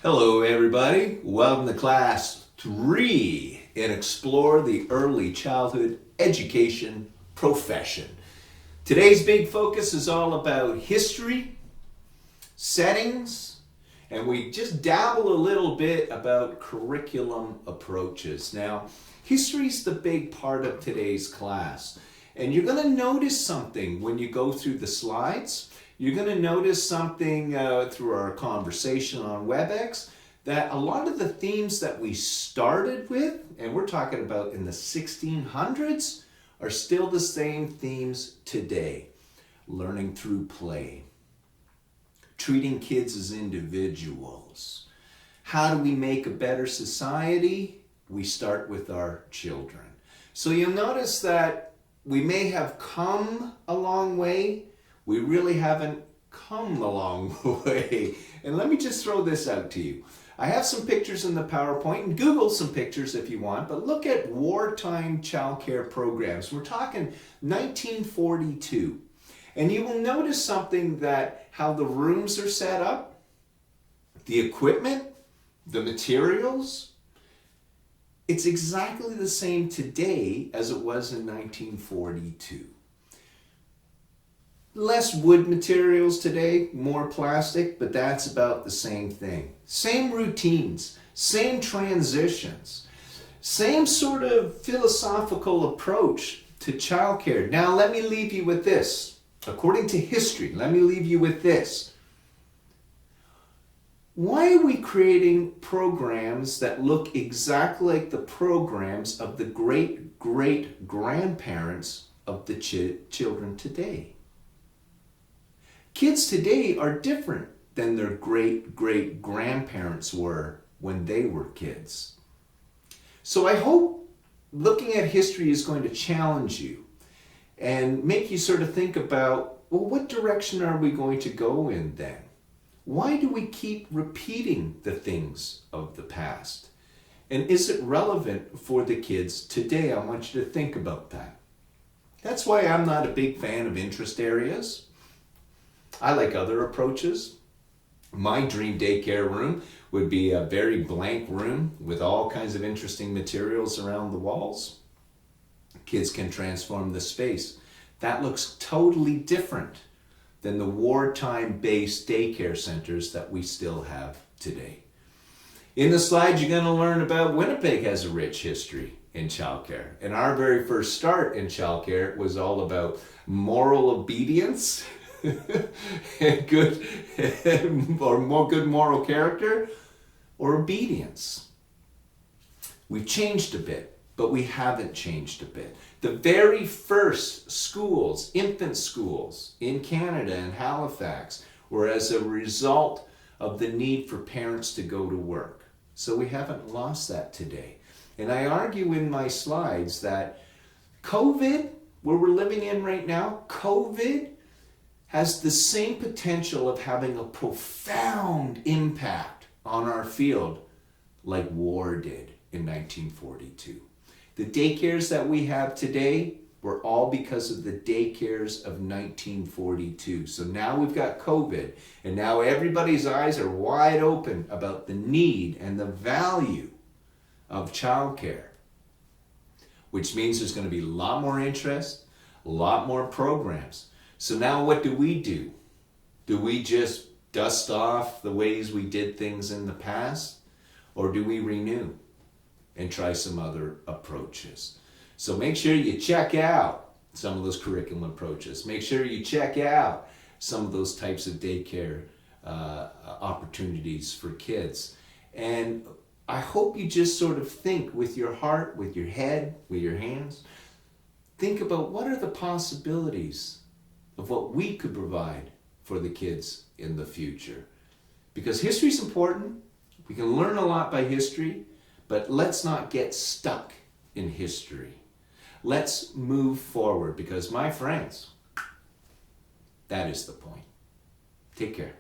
Hello everybody, welcome to class 3 in Explore the Early Childhood Education Profession. Today's big focus is all about history, settings, and we just dabble a little bit about curriculum approaches. Now, history is the big part of today's class, and you're going to notice something when you go through the slides. You're going to notice something through our conversation on WebEx, that a lot of the themes that we started with, and we're talking about in the 1600s, are still the same themes today. Learning through play, treating kids as individuals. How do we make a better society? We start with our children. So you'll notice that we may have come a long way. We really haven't come a long way. And let me just throw this out to you. I have some pictures in the PowerPoint, and Google some pictures if you want, but look at wartime childcare programs. We're talking 1942. And you will notice something, that how the rooms are set up, the equipment, the materials, it's exactly the same today as it was in 1942. Less wood materials today, more plastic, but that's about the same thing. Same routines, same transitions, same sort of philosophical approach to childcare. Now let me leave you with this. According to history, let me leave you with this. Why are we creating programs that look exactly like the programs of the great-great-grandparents of the children today? Kids today are different than their great-great-grandparents were when they were kids. So I hope looking at history is going to challenge you and make you sort of think about, well, what direction are we going to go in then? Why do we keep repeating the things of the past? And is it relevant for the kids today? I want you to think about that. That's why I'm not a big fan of interest areas. I like other approaches. My dream daycare room would be a very blank room with all kinds of interesting materials around the walls. Kids can transform the space. That looks totally different than the wartime-based daycare centers that we still have today. In the slides, you're going to learn about Winnipeg has a rich history in childcare. And our very first start in childcare was all about moral obedience and good moral character, or obedience. We've changed a bit, but we haven't changed a bit. The very first schools, infant schools in Canada and Halifax, were as a result of the need for parents to go to work. So we haven't lost that today. And I argue in my slides that COVID, where we're living in right now, COVID has the same potential of having a profound impact on our field like war did in 1942. The daycares that we have today were all because of the daycares of 1942. So now we've got COVID, and now everybody's eyes are wide open about the need and the value of childcare, which means there's going to be a lot more interest, a lot more programs. So now what do? Do we just dust off the ways we did things in the past? Or do we renew and try some other approaches? So make sure you check out some of those curriculum approaches. Make sure you check out some of those types of daycare opportunities for kids. And I hope you just sort of think with your heart, with your head, with your hands. Think about what are the possibilities of what we could provide for the kids in the future. Because history is important. We can learn a lot by history, but let's not get stuck in history. Let's move forward, because my friends, that is the point. Take care.